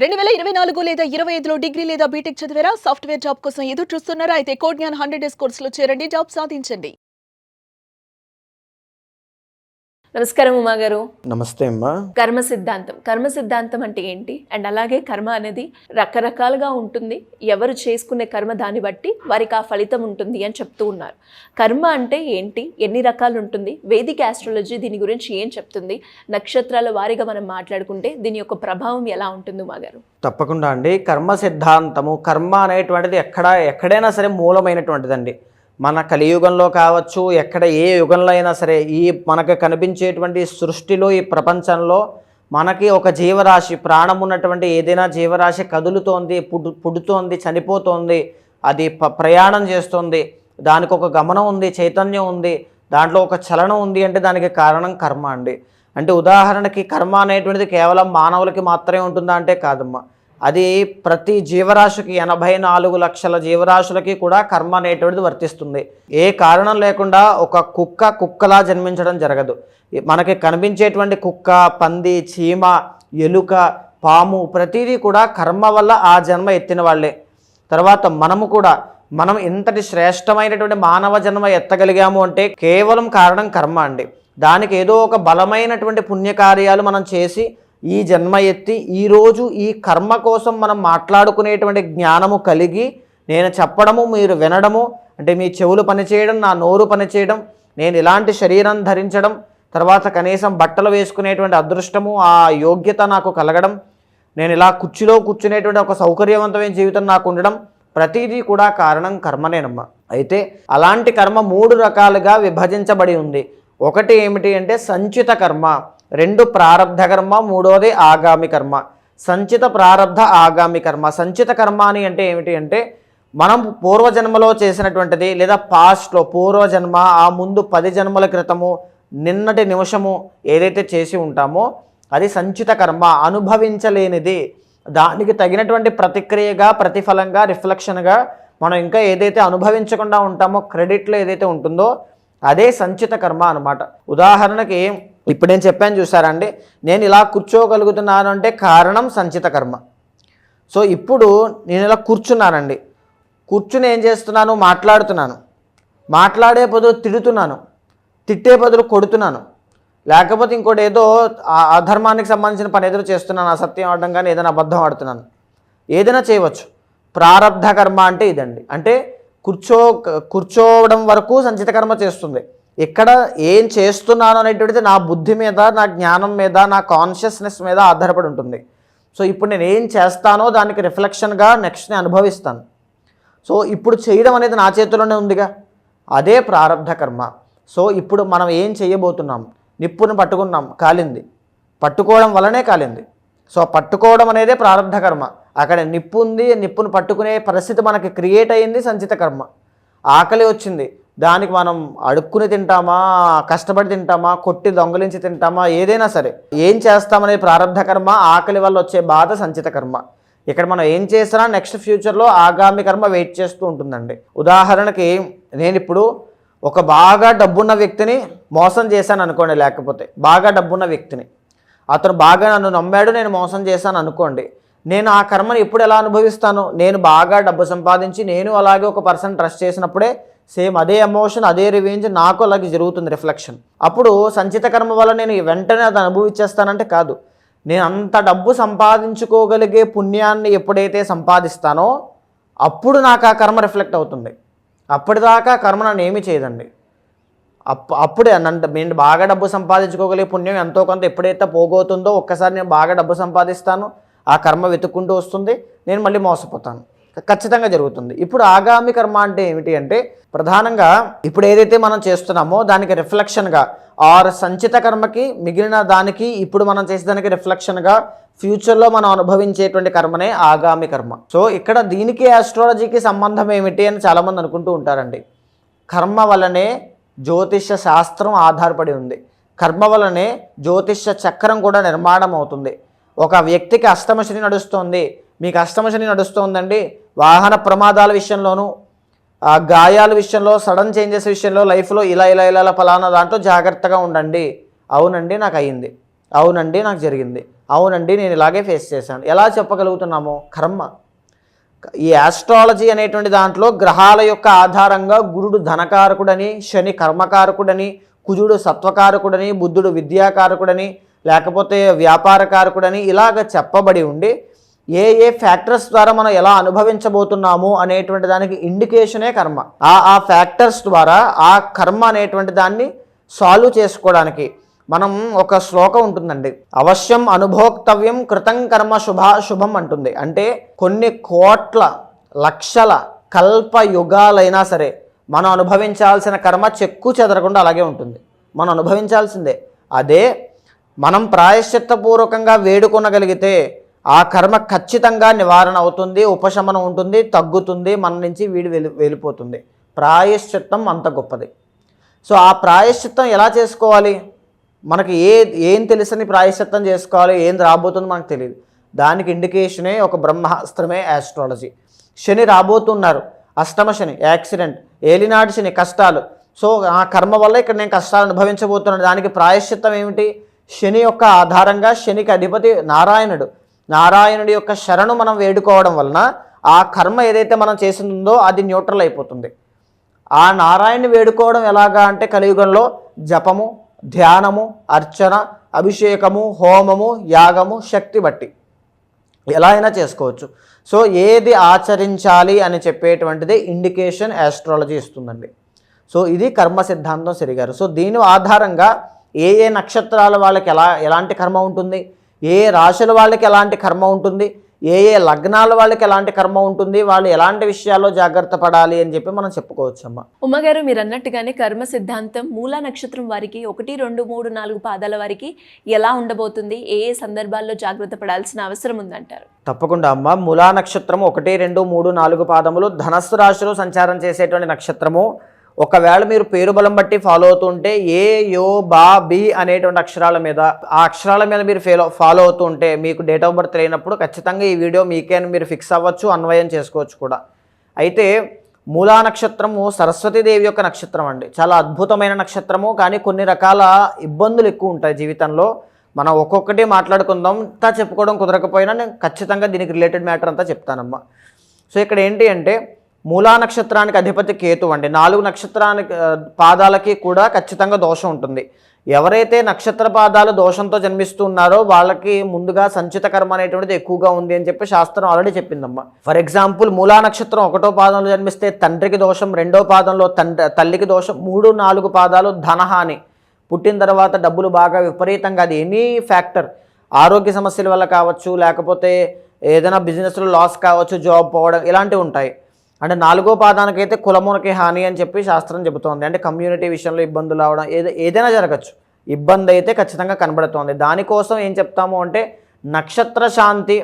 2024 లేదా 25లో డిగ్రీ లేదా బీటెక్ చదివారా? సాఫ్ట్‌వేర్ జాబ్ కోసం ఎదురు చూస్తున్నారా? అయితే కోడ్ జ్ఞాన్ 100 డేస్ కోర్సులో చేరండి, జాబ్ సాధించండి. నమస్కారం ఉమా గారు. నమస్తే అమ్మా. కర్మ సిద్ధాంతం అంటే ఏంటి? అండ్ అలాగే కర్మ అనేది రకరకాలుగా ఉంటుంది. ఎవరు చేసుకునే కర్మ దాన్ని బట్టి వారికి ఆ ఫలితం ఉంటుంది అని చెప్తూ ఉన్నారు. కర్మ అంటే ఏంటి? ఎన్ని రకాలు ఉంటుంది? వేదిక ఆస్ట్రాలజీ దీని గురించి ఏం చెప్తుంది? నక్షత్రాల వారీగా మనం మాట్లాడుకుంటే దీని యొక్క ప్రభావం ఎలా ఉంటుంది ఉమా గారు? తప్పకుండా అండి. కర్మ సిద్ధాంతము, కర్మ అనేటువంటిది ఎక్కడైనా సరే మూలమైనటువంటిదండి. మన కలియుగంలో కావచ్చు, ఏ యుగంలో అయినా సరే, ఈ మనకు కనిపించేటువంటి సృష్టిలో, ఈ ప్రపంచంలో మనకి ఒక జీవరాశి, ప్రాణం ఉన్నటువంటి ఏదైనా జీవరాశి కదులుతోంది, పుడుతోంది, చనిపోతోంది, అది ప్రయాణం చేస్తుంది, దానికి ఒక గమనం ఉంది, చైతన్యం ఉంది, దాంట్లో ఒక చలనం ఉంది అంటే దానికి కారణం కర్మ అండి. అంటే ఉదాహరణకి కర్మ అనేటువంటిది కేవలం మానవులకి మాత్రమే ఉంటుందా అంటే కాదమ్మా. అది ప్రతి జీవరాశికి 84 లక్షల జీవరాశులకి కూడా కర్మ అనేటువంటిది వర్తిస్తుంది. ఏ కారణం లేకుండా ఒక కుక్కలా జన్మించడం జరగదు. మనకి కనిపించేటువంటి కుక్క, పంది, చీమ, ఎలుక, పాము ప్రతిదీ కూడా కర్మ వల్ల ఆ జన్మ ఎత్తిన వాళ్ళే. తర్వాత మనం ఇంతటి శ్రేష్టమైనటువంటి మానవ జన్మ ఎత్తగలిగాము అంటే కేవలం కారణం కర్మ అండి. దానికి ఏదో ఒక బలమైనటువంటి పుణ్యకార్యాలు మనం చేసి ఈ జన్మ ఎత్తి ఈరోజు ఈ కర్మ కోసం మనం మాట్లాడుకునేటువంటి జ్ఞానము కలిగి, నేను చెప్పడము, మీరు వినడము, అంటే మీ చెవులు పనిచేయడం, నా నోరు పనిచేయడం, నేను ఇలాంటి శరీరం ధరించడం, తర్వాత కనీసం బట్టలు వేసుకునేటువంటి అదృష్టము, ఆ యోగ్యత నాకు కలగడం, నేను ఇలా కుర్చీలో కూర్చునేటువంటి ఒక సౌకర్యవంతమైన జీవితం నాకు ఉండడం, ప్రతిదీ కూడా కారణం కర్మనేనమ్మా. అయితే అలాంటి కర్మ 3 రకాలుగా విభజించబడి ఉంది. ఒకటి ఏమిటి అంటే సంచిత కర్మ, 2 ప్రారబ్ధ కర్మ, 3వది ఆగామి కర్మ. సంచిత, ప్రారబ్ధ, ఆగామి కర్మ. సంచిత కర్మ అని అంటే ఏమిటి అంటే మనం పూర్వజన్మలో చేసినటువంటిది, లేదా పాస్ట్లో పూర్వజన్మ, ఆ ముందు 10 జన్మల క్రితము, నిన్నటి నిమిషము ఏదైతే చేసి ఉంటామో అది సంచిత కర్మ, అనుభవించలేనిది. దానికి తగినటువంటి ప్రతిక్రియగా, ప్రతిఫలంగా, రిఫ్లెక్షన్గా మనం ఇంకా ఏదైతే అనుభవించకుండా ఉంటామో, క్రెడిట్లో ఏదైతే ఉంటుందో అదే సంచిత కర్మ అనమాట. ఉదాహరణకి ఇప్పుడు నేను చెప్పాను చూసారండి, నేను ఇలా కూర్చోగలుగుతున్నాను అంటే కారణం సంచిత కర్మ. సో ఇప్పుడు నేను ఇలా కూర్చున్నానండి, కూర్చుని ఏం చేస్తున్నాను? మాట్లాడే బదులు తిడుతున్నాను, తిట్టే బదులు కొడుతున్నాను, లేకపోతే ఇంకోటి ఏదో అధర్మానికి సంబంధించిన పని ఎదురు చేస్తున్నాను, అసత్యం ఆడడం కానీ ఏదైనా అబద్ధం ఆడుతున్నాను, ఏదైనా చేయవచ్చు. ప్రారబ్ధ కర్మ అంటే ఇదండి. అంటే కూర్చోవడం వరకు సంచిత కర్మ చేస్తుంది. ఇక్కడ ఏం చేస్తున్నాను అనేటువంటిది నా బుద్ధి మీద, నా జ్ఞానం మీద, నా కాన్షియస్నెస్ మీద ఆధారపడి ఉంటుంది. సో ఇప్పుడు నేను ఏం చేస్తానో దానికి రిఫ్లెక్షన్గా నెక్స్ట్ని అనుభవిస్తాను. సో ఇప్పుడు చేయడం అనేది నా చేతిలోనే ఉందిగా, అదే ప్రారబ్ధ కర్మ. సో ఇప్పుడు మనం ఏం చేయబోతున్నాం? నిప్పును పట్టుకున్నాం, కాలింది, పట్టుకోవడం వల్లనే కాలింది. సో పట్టుకోవడం అనేదే ప్రారబ్ధ కర్మ. అక్కడ నిప్పు ఉంది, నిప్పును పట్టుకునే పరిస్థితి మనకి క్రియేట్ అయ్యింది సంచిత కర్మ. ఆకలి వచ్చింది, దానికి మనం అడుక్కుని తింటామా, కష్టపడి తింటామా, కొట్టి దొంగలించి తింటామా, ఏదైనా సరే ఏం చేస్తామనేది ప్రారబ్ధ కర్మ. ఆకలి వల్ల వచ్చే బాధ సంచిత కర్మ. ఇక్కడ మనం ఏం చేసినా నెక్స్ట్ ఫ్యూచర్లో ఆగామి కర్మ వెయిట్ చేస్తూ ఉంటుందండి. ఉదాహరణకి నేను ఇప్పుడు ఒక బాగా డబ్బున్న వ్యక్తిని మోసం చేశాను అనుకోండి, లేకపోతే బాగా డబ్బున్న వ్యక్తిని, అతను బాగా నన్ను నమ్మాడు, నేను మోసం చేశాను అనుకోండి, నేను ఆ కర్మని ఎప్పుడు ఎలా అనుభవిస్తాను? నేను బాగా డబ్బు సంపాదించి నేను అలాగే ఒక పర్సన్ ట్రస్ట్ చేసినప్పుడే సేమ్ అదే ఎమోషన్, అదే రివెంజ్ నాకు అలాగే జరుగుతుంది, రిఫ్లెక్షన్. అప్పుడు సంచిత కర్మ వల్ల నేను వెంటనే అది అనుభవించేస్తానంటే కాదు. నేను అంత డబ్బు సంపాదించుకోగలిగే పుణ్యాన్ని ఎప్పుడైతే సంపాదిస్తానో అప్పుడు నాకు ఆ కర్మ రిఫ్లెక్ట్ అవుతుంది. అప్పటిదాకా కర్మ నన్ను ఏమీ చేయదండి. అప్పుడే నేను బాగా డబ్బు సంపాదించుకోగలిగే పుణ్యం ఎంతో కొంత ఎప్పుడైతే పోగొతుందో, ఒక్కసారి నేను బాగా డబ్బు సంపాదిస్తాను, ఆ కర్మ వెతుక్కుంటూ వస్తుంది, నేను మళ్ళీ మోసపోతాను. ఖచ్చితంగా జరుగుతుంది. ఇప్పుడు ఆగామి కర్మ అంటే ఏమిటి అంటే ప్రధానంగా ఇప్పుడు ఏదైతే మనం చేస్తున్నామో దానికి రిఫ్లెక్షన్గా, ఆర్ సంచిత కర్మకి మిగిలిన దానికి ఇప్పుడు మనం చేసేదానికి రిఫ్లెక్షన్గా ఫ్యూచర్లో మనం అనుభవించేటువంటి కర్మనే ఆగామి కర్మ. సో ఇక్కడ దీనికి ఆస్ట్రాలజీకి సంబంధం ఏమిటి అని చాలామంది అనుకుంటూ ఉంటారండి. కర్మ వల్లనే జ్యోతిష శాస్త్రం ఆధారపడి ఉంది. కర్మ వల్లనే జ్యోతిష చక్రం కూడా నిర్మాణం అవుతుంది. ఒక వ్యక్తికి అష్టమశని నడుస్తుంది, మీకు అష్టమశని నడుస్తుందండి, వాహన ప్రమాదాల విషయంలోనూ, గాయాల విషయంలో, సడన్ చేంజెస్ విషయంలో, లైఫ్లో ఇలా ఫలానా దాంట్లో జాగ్రత్తగా ఉండండి. అవునండి నాకు అయ్యింది, అవునండి నాకు జరిగింది, అవునండి నేను ఇలాగే ఫేస్ చేశాను. ఎలా చెప్పగలుగుతున్నాము? కర్మ. ఈ ఆస్ట్రాలజీ అనేటువంటి దాంట్లో గ్రహాల యొక్క ఆధారంగా గురుడు ధనకారకుడని, శని కర్మకారకుడని, కుజుడు సత్వకారకుడని, బుద్ధుడు విద్యాకారకుడని, లేకపోతే వ్యాపారకారకుడని ఇలాగ చెప్పబడి ఉండి ఏ ఫ్యాక్టర్స్ ద్వారా మనం ఎలా అనుభవించబోతున్నాము అనేటువంటి దానికి ఇండికేషనే కర్మ. ఆ ఫ్యాక్టర్స్ ద్వారా ఆ కర్మ అనేటువంటి దాన్ని సాల్వ్ చేసుకోవడానికి మనం ఒక శ్లోకం ఉంటుందండి, అవశ్యం అనుభోక్తవ్యం కృతం కర్మ శుభం అంటుంది. అంటే కొన్ని కోట్ల లక్షల కల్ప యుగాలైనా సరే మనం అనుభవించాల్సిన కర్మ చెక్కు చెదరకుండా అలాగే ఉంటుంది, మనం అనుభవించాల్సిందే. అదే మనం ప్రాయశ్చిత్తపూర్వకంగా వేడుకొనగలిగితే ఆ కర్మ ఖచ్చితంగా నివారణ అవుతుంది, ఉపశమనం ఉంటుంది, తగ్గుతుంది, మన నుంచి వెళ్ళిపోతుంది. ప్రాయశ్చిత్తం అంత గొప్పది. సో ఆ ప్రాయశ్చిత్తం ఎలా చేసుకోవాలి? మనకి ఏం తెలుసని ప్రాయశ్చిత్తం చేసుకోవాలి, ఏం రాబోతుందో మనకు తెలియదు. దానికి ఇండికేషనే ఒక బ్రహ్మాస్త్రమే ఆస్ట్రాలజీ. శని రాబోతున్నారు, అష్టమ శని, యాక్సిడెంట్, ఏలినాటి శని, కష్టాలు. సో ఆ కర్మ వల్ల ఇక్కడ నేను కష్టాలు అనుభవించబోతున్నాను. దానికి ప్రాయశ్చిత్తం ఏమిటి? శని యొక్క ఆధారంగా శనికి అధిపతి నారాయణుడి యొక్క శరణు మనం వేడుకోవడం వలన ఆ కర్మ ఏదైతే మనం చేసిందో అది న్యూట్రల్ అయిపోతుంది. ఆ నారాయణని వేడుకోవడం ఎలాగా అంటే కలియుగంలో జపము, ధ్యానము, అర్చన, అభిషేకము, హోమము, యాగము, శక్తి బట్టి ఎలా అయినా చేసుకోవచ్చు. సో ఏది ఆచరించాలి అని చెప్పేటువంటిది ఇండికేషన్ ఆస్ట్రాలజీ ఇస్తుందండి. సో ఇది కర్మ సిద్ధాంతం సరిగారు. సో దీని ఆధారంగా ఏ నక్షత్రాల వాళ్ళకి ఎలాంటి కర్మ ఉంటుంది, ఏ రాశుల వాళ్ళకి ఎలాంటి కర్మ ఉంటుంది, ఏ లగ్నాల వాళ్ళకి ఎలాంటి కర్మ ఉంటుంది, వాళ్ళు ఎలాంటి విషయాల్లో జాగ్రత్త పడాలి అని చెప్పి మనం చెప్పుకోవచ్చమ్మా. ఉమ్మగారు మీరు అన్నట్టుగానే కర్మ సిద్ధాంతం మూలా నక్షత్రం వారికి 1, 2, 3, 4 పాదాల వారికి ఎలా ఉండబోతుంది, ఏ సందర్భాల్లో జాగ్రత్త పడాల్సిన అవసరం ఉందంటారు? తప్పకుండా అమ్మ. మూలా నక్షత్రం 1, 2, 3, 4 పాదములు ధనస్సు రాశిలో సంచారం చేసేటువంటి నక్షత్రము. ఒకవేళ మీరు పేరు బలం బట్టి ఫాలో అవుతుంటే ఏ, యో, బా, బి అనేటువంటి అక్షరాల మీద మీరు ఫాలో అవుతుంటే మీకు డేట్ ఆఫ్ బర్త్ లేనప్పుడు ఖచ్చితంగా ఈ వీడియో మీకే మీరు ఫిక్స్ అవ్వచ్చు, అన్వయం చేసుకోవచ్చు కూడా. అయితే మూలా నక్షత్రము సరస్వతీదేవి యొక్క నక్షత్రం అండి. చాలా అద్భుతమైన నక్షత్రము, కానీ కొన్ని రకాల ఇబ్బందులు ఎక్కువ ఉంటాయి జీవితంలో. మనం ఒక్కొక్కటి మాట్లాడుకుందాం, అంతా చెప్పుకోవడం కుదరకపోయినా నేను ఖచ్చితంగా దీనికి రిలేటెడ్ మ్యాటర్ అంతా చెప్తానమ్మా. సో ఇక్కడ ఏంటి అంటే మూలా నక్షత్రానికి అధిపతి కేతు అండి. 4 నక్షత్రానికి పాదాలకి కూడా ఖచ్చితంగా దోషం ఉంటుంది. ఎవరైతే నక్షత్ర పాదాలు దోషంతో జన్మిస్తున్నారో వాళ్ళకి ముందుగా సంచిత కర్మ అనేటువంటిది ఎక్కువగా ఉంది అని చెప్పి శాస్త్రం ఆల్రెడీ చెప్పిందమ్మా. ఫర్ ఎగ్జాంపుల్ మూలా నక్షత్రం 1వ పాదంలో జన్మిస్తే తండ్రికి దోషం, 2వ పాదంలో తల్లికి దోషం, 3, 4 పాదాలు ధనహాని, పుట్టిన తర్వాత డబ్బులు బాగా విపరీతంగా, అది ఎనీ ఫ్యాక్టర్, ఆరోగ్య సమస్యల వల్ల కావచ్చు, లేకపోతే ఏదైనా బిజినెస్లో లాస్ కావచ్చు, జాబ్ పోవడం, ఇలాంటివి ఉంటాయి. అంటే 4వ పాదానికైతే కులమునకి హాని అని చెప్పి శాస్త్రం చెబుతోంది. అంటే కమ్యూనిటీ విషయంలో ఇబ్బందులు రావడం, ఏదైనా జరగచ్చు, ఇబ్బంది అయితే ఖచ్చితంగా కనబడుతోంది. దానికోసం ఏం చెప్తాము అంటే నక్షత్ర శాంతి,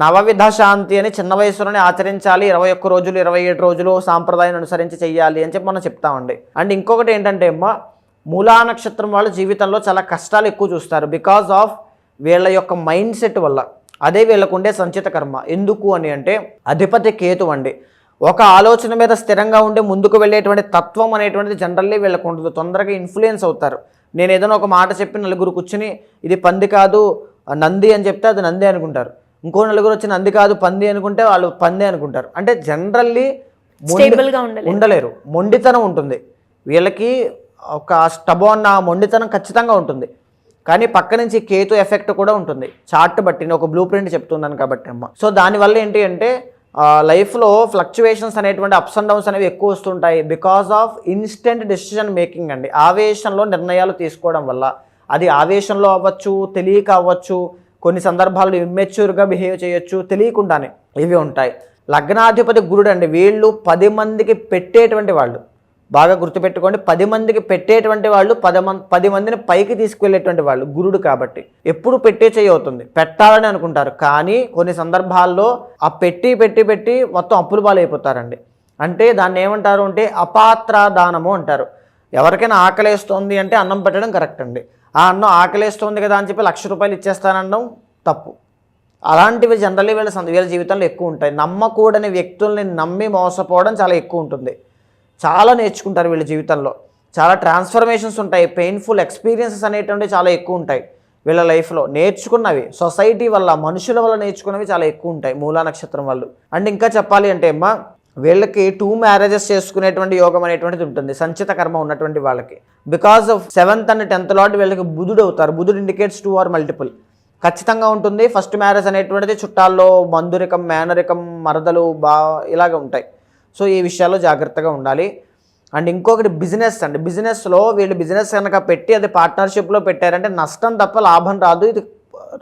నవవిధ శాంతి అని చిన్న వయసులోనే ఆచరించాలి. 21 రోజులు 27 రోజులు సాంప్రదాయం అనుసరించి చెయ్యాలి అని చెప్పి మనం చెప్తామండి. అండ్ ఇంకొకటి ఏంటంటే అమ్మ, మూలా నక్షత్రం వాళ్ళు జీవితంలో చాలా కష్టాలు ఎక్కువ చూస్తారు బికాజ్ ఆఫ్ వీళ్ళ యొక్క మైండ్ సెట్ వల్ల. అదే వీళ్ళకు ఉండే సంచిత కర్మ. ఎందుకు అని అంటే అధిపతి కేతు అండి. ఒక ఆలోచన మీద స్థిరంగా ఉండి ముందుకు వెళ్ళేటువంటి తత్వం అనేటువంటిది జనరల్లీ వీళ్ళకు ఉంటుంది. తొందరగా ఇన్ఫ్లుయెన్స్ అవుతారు. నేను ఏదైనా ఒక మాట చెప్పి నలుగురు కూర్చుని ఇది పంది కాదు నంది అని చెప్తే అది నంది అనుకుంటారు. ఇంకో నలుగురు వచ్చి నంది కాదు పంది అనుకుంటే వాళ్ళు పంది అనుకుంటారు. అంటే జనరల్లీ ఉండలేరు, మొండితనం ఉంటుంది వీళ్ళకి. ఒక స్టబోన్ మొండితనం ఖచ్చితంగా ఉంటుంది. కానీ పక్క నుంచి కేతు ఎఫెక్ట్ కూడా ఉంటుంది. చార్ట్ బట్టి ఒక బ్లూ ప్రింట్ చెప్తున్నాను కాబట్టి అమ్మ. సో దానివల్ల ఏంటి అంటే లైఫ్లో ఫ్లక్చువేషన్స్ అనేటువంటి అప్స్ అండ్ డౌన్స్ అనేవి ఎక్కువ వస్తుంటాయి because of instant decision making అండి. ఆవేశంలో నిర్ణయాలు తీసుకోవడం వల్ల, అది ఆవేశంలో అవ్వచ్చు, తెలియక అవ్వచ్చు, కొన్ని సందర్భాల్లో ఇమ్మెచ్యూర్గా బిహేవ్ చేయొచ్చు, తెలియకుండానే ఇవి ఉంటాయి. లగ్నాధిపతి గురుడు అండి. వీళ్ళు 10 మందికి పెట్టేటువంటి వాళ్ళు. బాగా గుర్తుపెట్టుకోండి, 10 మందికి పెట్టేటువంటి వాళ్ళు, 10 మందిని పైకి తీసుకువెళ్ళేటువంటి వాళ్ళు గురుడు కాబట్టి. ఎప్పుడు పెట్టే చేయి అవుతుంది, పెట్టాలని అనుకుంటారు, కానీ కొన్ని సందర్భాల్లో ఆ పెట్టి మొత్తం అప్పుల పాలైపోతారండి. అంటే దాన్ని ఏమంటారు అంటే అపాత్రాదానము అంటారు. ఎవరికైనా ఆకలేస్తోంది అంటే అన్నం పెట్టడం కరెక్ట్ అండి. ఆ అన్నం ఆకలేస్తోంది కదా అని చెప్పి ₹1,00,000 ఇచ్చేస్తానడం తప్పు. అలాంటివి జనరల్లీ వీళ్ళ జీవితంలో ఎక్కువ ఉంటాయి. నమ్మకూడని వ్యక్తుల్ని నమ్మి మోసపోవడం చాలా ఎక్కువ ఉంటుంది. చాలా నేర్చుకుంటారు వీళ్ళ జీవితంలో, చాలా ట్రాన్స్ఫర్మేషన్స్ ఉంటాయి, పెయిన్ఫుల్ ఎక్స్పీరియన్సెస్ అనేటువంటివి చాలా ఎక్కువ ఉంటాయి. వీళ్ళ లైఫ్లో నేర్చుకున్నవి సొసైటీ వల్ల, మనుషుల వల్ల నేర్చుకున్నవి చాలా ఎక్కువ ఉంటాయి మూలా నక్షత్రం వాళ్ళు. అండ్ ఇంకా చెప్పాలి అంటే అమ్మా, వీళ్ళకి 2 మ్యారేజెస్ చేసుకునేటువంటి యోగం అనేటువంటిది ఉంటుంది సంచిత కర్మ ఉన్నటువంటి వాళ్ళకి. Because of 7th and 10th lord వీళ్ళకి బుధుడు అవుతారు. బుధుడు ఇండికేట్స్ 2 or multiple ఖచ్చితంగా ఉంటుంది. ఫస్ట్ మ్యారేజ్ అనేటువంటిది చుట్టాల్లో బంధురికం, మేనరికం, మరదలు ఇలాగ ఉంటాయి. సో ఈ విషయాల్లో జాగ్రత్తగా ఉండాలి. అండ్ ఇంకొకటి బిజినెస్ అండి. బిజినెస్లో వీళ్ళు బిజినెస్ కనుక పెట్టి అది పార్ట్నర్షిప్లో పెట్టారంటే నష్టం తప్ప లాభం రాదు. ఇది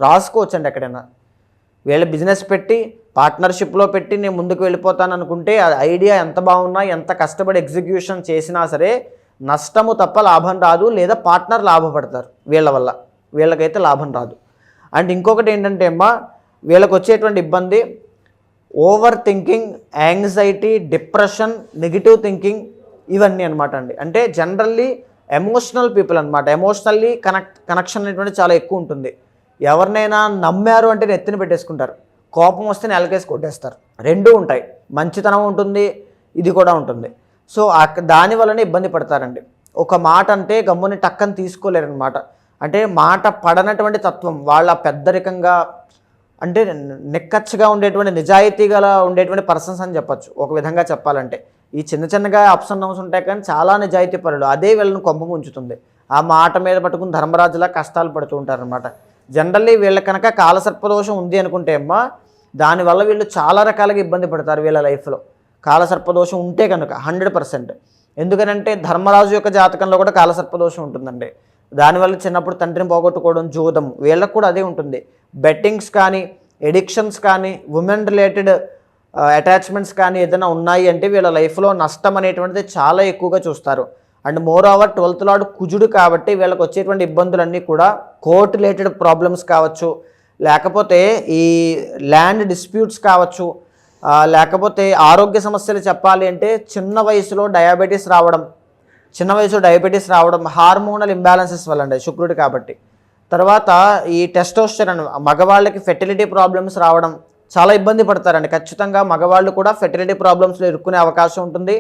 రాసుకోవచ్చండి ఎక్కడైనా. వీళ్ళ బిజినెస్ పెట్టి పార్ట్నర్షిప్లో పెట్టి నేను ముందుకు వెళ్ళిపోతాను అనుకుంటే అది ఐడియా ఎంత బాగున్నా, ఎంత కష్టపడి ఎగ్జిక్యూషన్ చేసినా సరే నష్టము తప్ప లాభం రాదు, లేదా పార్ట్నర్ లాభపడతారు వీళ్ళ వల్ల. వీళ్ళకైతే లాభం రాదు. అండ్ ఇంకొకటి ఏంటంటే అమ్మా, వీళ్ళకి వచ్చేటువంటి ఇబ్బంది over thinking, anxiety, depression, negative thinking, ఇవన్నీ అనమాట అండి. అంటే జనరల్లీ ఎమోషనల్ పీపుల్ అనమాట. ఎమోషనల్లీ కనెక్షన్ అనేటువంటి చాలా ఎక్కువ ఉంటుంది. ఎవరినైనా నమ్మారు అంటే నెత్తిన పెట్టేసుకుంటారు, కోపం వస్తే నెలకేసి కొట్టేస్తారు. రెండూ ఉంటాయి, మంచితనం ఉంటుంది, ఇది కూడా ఉంటుంది. సో దానివల్లనే ఇబ్బంది పడతారండి. ఒక మాట అంటే గమ్ముని టక్కని తీసుకోలేరనమాట. అంటే మాట పడనటువంటి తత్వం వాళ్ళ, పెద్దరికంగా అంటే నిక్కచ్చిగా ఉండేటువంటి, నిజాయితీ గల ఉండేటువంటి పర్సన్స్ అని చెప్పచ్చు ఒక విధంగా చెప్పాలంటే. ఈ చిన్నగా అప్స్ అండ్ డౌన్స్ ఉంటాయి కానీ చాలా నిజాయితీ పరులు, అదే వీళ్ళని కొంప ఉంచుతుంది. ఆ మాట మీద పట్టుకుని ధర్మరాజులా కష్టాలు పడుతూ ఉంటారనమాట. జనరల్లీ వీళ్ళ కనుక కాలసర్పదోషం ఉంది అనుకుంటే అమ్మా, దానివల్ల వీళ్ళు చాలా రకాలుగా ఇబ్బంది పడతారు వీళ్ళ లైఫ్లో. కాలసర్పదోషం ఉంటే కనుక 100%. ఎందుకనంటే ధర్మరాజు యొక్క జాతకంలో కూడా కాలసర్పదోషం ఉంటుందండి. దానివల్ల చిన్నప్పుడు తండ్రిని పోగొట్టుకోవడం, జూదం, వీళ్ళకు కూడా అదే ఉంటుంది. బెట్టింగ్స్ కానీ, ఎడిక్షన్స్ కానీ, ఉమెన్ రిలేటెడ్ అటాచ్మెంట్స్ కానీ ఏదైనా ఉన్నాయి అంటే వీళ్ళ లైఫ్లో నష్టం అనేటువంటిది చాలా ఎక్కువగా చూస్తారు. And more over 12th lord కుజుడు కాబట్టి వీళ్ళకి వచ్చేటువంటి ఇబ్బందులన్నీ కూడా కోర్ట్ రిలేటెడ్ ప్రాబ్లమ్స్ కావచ్చు, లేకపోతే ఈ ల్యాండ్ డిస్ప్యూట్స్ కావచ్చు, లేకపోతే ఆరోగ్య సమస్యలు చెప్పాలి అంటే చిన్న వయసులో డయాబెటీస్ రావడం, హార్మోనల్ ఇంబ్యాలెన్సెస్ వల్ల అండి, శుక్రుడు కాబట్టి. తర్వాత ఈ టెస్టోస్టెరాన్, మగవాళ్ళకి ఫెర్టిలిటీ ప్రాబ్లమ్స్ రావడం, చాలా ఇబ్బంది పడతారండి. ఖచ్చితంగా మగవాళ్ళు కూడా ఫెర్టిలిటీ ప్రాబ్లమ్స్లో ఇరుక్కునే అవకాశం ఉంటుంది.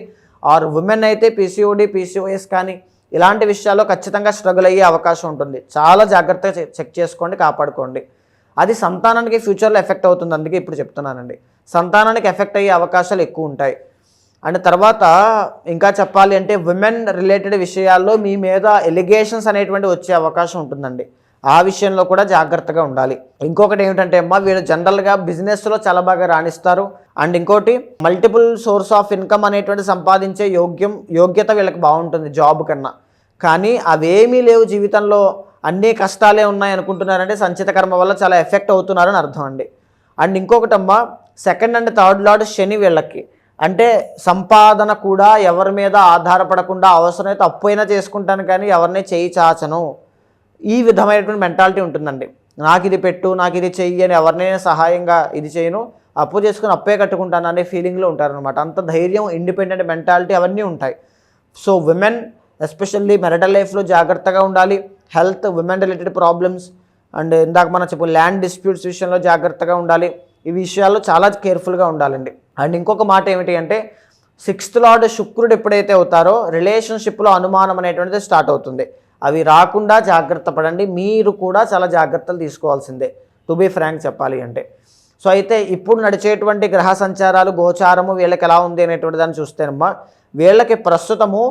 ఆర్ ఉమెన్ అయితే PCOD, PCOS కానీ ఇలాంటి విషయాల్లో ఖచ్చితంగా స్ట్రగుల్ అయ్యే అవకాశం ఉంటుంది. చాలా జాగ్రత్తగా చెక్ చేసుకోండి, కాపాడుకోండి. అది సంతానానికి ఫ్యూచర్లో ఎఫెక్ట్ అవుతుంది. అందుకే ఇప్పుడు చెప్తున్నానండి, సంతానానికి ఎఫెక్ట్ అయ్యే అవకాశాలు ఎక్కువ ఉంటాయి. అండ్ తర్వాత ఇంకా చెప్పాలి అంటే విమెన్ రిలేటెడ్ విషయాల్లో మీ మీద ఎలిగేషన్స్ అనేటువంటి వచ్చే అవకాశం ఉంటుందండి. ఆ విషయంలో కూడా జాగ్రత్తగా ఉండాలి. ఇంకొకటి ఏమిటంటే అమ్మా, వీళ్ళు జనరల్గా బిజినెస్లో చాలా బాగా రాణిస్తారు. అండ్ ఇంకోటి మల్టిపుల్ సోర్స్ ఆఫ్ ఇన్కమ్ అనేటువంటి సంపాదించే యోగ్యత వీళ్ళకి బాగుంటుంది జాబ్ కన్నా. కానీ అవేమీ లేవు జీవితంలో, అన్నీ కష్టాలే ఉన్నాయి అనుకుంటున్నారంటే సంచిత కర్మ వల్ల చాలా ఎఫెక్ట్ అవుతున్నారని అర్థం అండి. అండ్ ఇంకొకటమ్మా, 2nd and 3rd lord Shani వీళ్ళకి. అంటే సంపాదన కూడా ఎవరి మీద ఆధారపడకుండా అవసరమైతే అప్పు అయినా చేసుకుంటాను కానీ ఎవరిని చేయి చాచను, ఈ విధమైనటువంటి మెంటాలిటీ ఉంటుందండి. నాకు ఇది పెట్టు, నాకు ఇది చెయ్యి అని ఎవరినైనా సహాయంగా ఇది చేయను, అప్పు చేసుకుని అప్పే కట్టుకుంటాను అనే ఫీలింగ్లో ఉంటారనమాట. అంత ధైర్యం, ఇండిపెండెంట్ మెంటాలిటీ అవన్నీ ఉంటాయి. సో విమెన్ ఎస్పెషల్లీ మెరిటల్ లైఫ్లో జాగ్రత్తగా ఉండాలి. Health, women related problems and ఇందాక మనం చెప్పు ల్యాండ్ డిస్ప్యూట్స్ విషయంలో జాగ్రత్తగా ఉండాలి. ఈ విషయాల్లో చాలా కేర్ఫుల్గా ఉండాలండి. అండ్ ఇంకొక మాట ఏమిటి అంటే 6th లార్డ్ శుక్రుడు ఎప్పుడైతే అవుతారో రిలేషన్షిప్లో అనుమానం అనేటువంటిది స్టార్ట్ అవుతుంది. అవి రాకుండా జాగ్రత్త పడండి. మీరు కూడా చాలా జాగ్రత్తలు తీసుకోవాల్సిందే, టు బీ ఫ్రాంక్ చెప్పాలి అంటే. సో అయితే ఇప్పుడు నడిచేటువంటి గ్రహ సంచారాలు, గోచారము వీళ్ళకి ఎలా ఉంది అనేటువంటి దాన్ని చూస్తేనమ్మా, వీళ్ళకి ప్రస్తుతము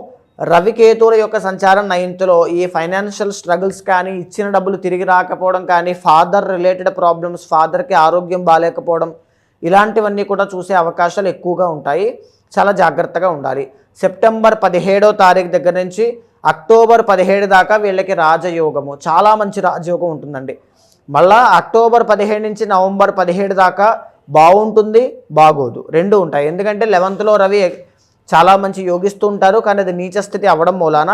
రవికేతువుల యొక్క సంచారం 9th లో ఈ ఫైనాన్షియల్ స్ట్రగుల్స్ కానీ, ఇచ్చిన డబ్బులు తిరిగి రాకపోవడం కానీ, ఫాదర్ రిలేటెడ్ ప్రాబ్లమ్స్, ఫాదర్కి ఆరోగ్యం బాగాలేకపోవడం, ఇలాంటివన్నీ కూడా చూసే అవకాశాలు ఎక్కువగా ఉంటాయి. చాలా జాగ్రత్తగా ఉండాలి. సెప్టెంబర్ 17వ తారీఖు దగ్గర నుంచి అక్టోబర్ 17 దాకా వీళ్ళకి రాజయోగము, చాలా మంచి రాజయోగం ఉంటుందండి. మళ్ళా అక్టోబర్ 17 నుంచి నవంబర్ 17 దాకా బాగుంటుంది, బాగోదు, రెండు ఉంటాయి. ఎందుకంటే 11th లో రవి చాలా మంచి యోగిస్తూ ఉంటారు, కానీ అది నీచ స్థితి అవ్వడం మూలాన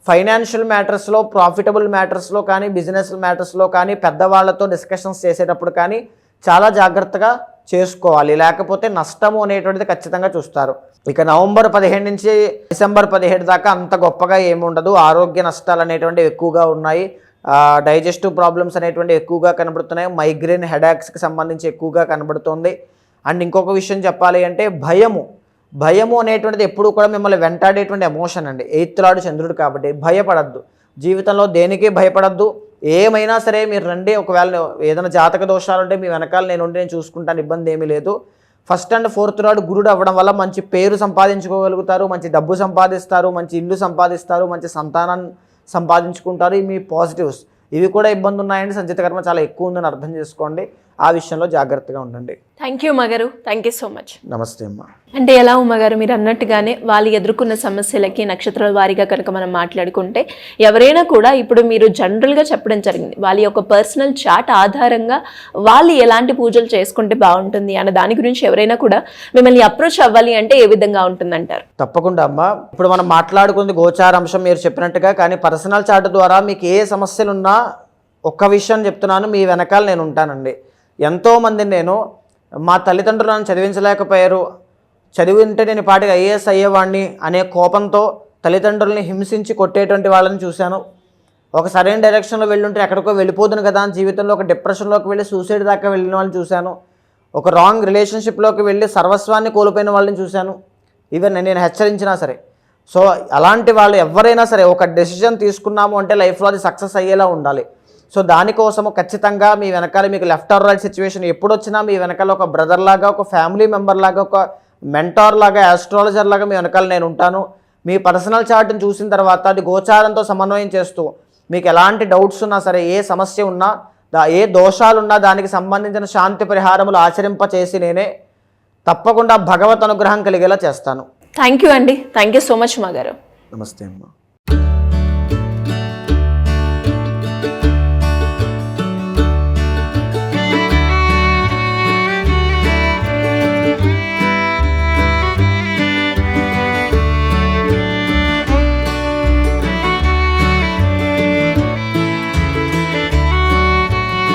ఫైనాన్షియల్ మ్యాటర్స్లో, ప్రాఫిటబుల్ మ్యాటర్స్లో కానీ, బిజినెస్ మ్యాటర్స్లో కానీ, పెద్దవాళ్లతో డిస్కషన్స్ చేసేటప్పుడు కానీ చాలా జాగ్రత్తగా చేసుకోవాలి, లేకపోతే నష్టము అనేటువంటిది ఖచ్చితంగా చూస్తారు. ఇక నవంబర్ 15 నుంచి డిసెంబర్ 17 దాకా అంత గొప్పగా ఏమి ఉండదు. ఆరోగ్య నష్టాలు అనేటువంటివి ఎక్కువగా ఉన్నాయి, డైజెస్టివ్ ప్రాబ్లమ్స్ అనేటువంటివి ఎక్కువగా కనబడుతున్నాయి, మైగ్రేన్, హెడాక్స్కి సంబంధించి ఎక్కువగా కనబడుతుంది. అండ్ ఇంకొక విషయం చెప్పాలి అంటే భయము అనేటువంటిది ఎప్పుడు కూడా మిమ్మల్ని వెంటాడేటువంటి ఎమోషన్ అండి. 8th లార్డ్ చంద్రుడు కాబట్టి భయపడద్దు, జీవితంలో దేనికి భయపడద్దు. ఏమైనా సరే మీరు రండి. ఒకవేళ ఏదైనా జాతక దోషాలు ఉంటే మీ వెనకాల నేను ఉండి నేను చూసుకుంటాను, ఇబ్బంది ఏమీ లేదు. ఫస్ట్ అండ్ ఫోర్త్ రాడు గురుడు అవ్వడం వల్ల మంచి పేరు సంపాదించుకోగలుగుతారు, మంచి డబ్బు సంపాదిస్తారు, మంచి ఇల్లు సంపాదిస్తారు, మంచి సంతానాన్ని సంపాదించుకుంటారు. ఇవి మీ పాజిటివ్స్. ఇవి కూడా ఇబ్బంది ఉన్నాయండి, సంచిత కర్మ చాలా ఎక్కువ ఉందని అర్థం చేసుకోండి. ఆ విషయంలో జాగ్రత్తగా ఉండండి. థ్యాంక్ యూ ఉమాగారు, థ్యాంక్ యూ సో మచ్. నమస్తే అమ్మా. అంటే ఎలా ఉమాగారు, మీరు అన్నట్టుగానే వాళ్ళు ఎదుర్కొన్న సమస్యలకి నక్షత్రాల వారీగా కనుక మనం మాట్లాడుకుంటే ఎవరైనా కూడా ఇప్పుడు మీరు జనరల్గా చెప్పడం జరిగింది వాళ్ళ యొక్క పర్సనల్ చార్ట్ ఆధారంగా వాళ్ళు ఎలాంటి పూజలు చేసుకుంటే బాగుంటుంది అన్న దాని గురించి ఎవరైనా కూడా మిమ్మల్ని అప్రోచ్ అవ్వాలి అంటే ఏ విధంగా ఉంటుందంటారు? తప్పకుండా అమ్మా. ఇప్పుడు మనం మాట్లాడుకుంది గోచారాంశం మీరు చెప్పినట్టుగా, కానీ పర్సనల్ చార్ట్ ద్వారా మీకు ఏ సమస్యలు ఉన్నా ఒక్క విషయం చెప్తున్నాను, మీ వెనకాల నేను ఉంటానండి. ఎంతోమందిని నేను మా తల్లిదండ్రులు నన్ను చదివించలేకపోయారు, చదివింటే నేను పాటికి ఐఏఎస్ అయ్యేవాడిని అనే కోపంతో తల్లిదండ్రుల్ని హింసించి కొట్టేటువంటి వాళ్ళని చూశాను. ఒక సరైన డైరెక్షన్లో వెళ్ళుంటే ఎక్కడికో వెళ్ళిపోదును కదా అని జీవితంలో ఒక డిప్రెషన్లోకి వెళ్ళి సూసైడ్ దాకా వెళ్ళిన వాళ్ళని చూశాను. ఒక రాంగ్ రిలేషన్షిప్లోకి వెళ్ళి సర్వస్వాన్ని కోల్పోయిన వాళ్ళని చూశాను. ఈవెన్ నేను హెచ్చరించినా సరే. సో అలాంటి వాళ్ళు ఎవరైనా సరే ఒక డెసిషన్ తీసుకున్నాము అంటే లైఫ్లో అది సక్సెస్ అయ్యేలా ఉండాలి. సో దానికోసము ఖచ్చితంగా మీ వెనకాల మీకు లెఫ్ట్ ఆర్ రైట్ సిచ్యువేషన్ ఎప్పుడు వచ్చినా మీ వెనకాల ఒక బ్రదర్ లాగా, ఒక ఫ్యామిలీ మెంబర్ లాగా, ఒక మెంటార్ లాగా, ఆస్ట్రాలజర్ లాగా మీ వెనకాల నేను ఉంటాను. మీ పర్సనల్ చార్ట్ని చూసిన తర్వాత అది గోచారంతో సమన్వయం చేస్తూ మీకు ఎలాంటి డౌట్స్ ఉన్నా సరే, ఏ సమస్య ఉన్నా, ఏ దోషాలున్నా దానికి సంబంధించిన శాంతి పరిహారములు ఆచరింపచేసి నేనే తప్పకుండా భగవత్ అనుగ్రహం కలిగేలా చేస్తాను. థ్యాంక్ యూ అండి, థ్యాంక్ యూ సో మచ్ ఉమాగారు. నమస్తే అమ్మా.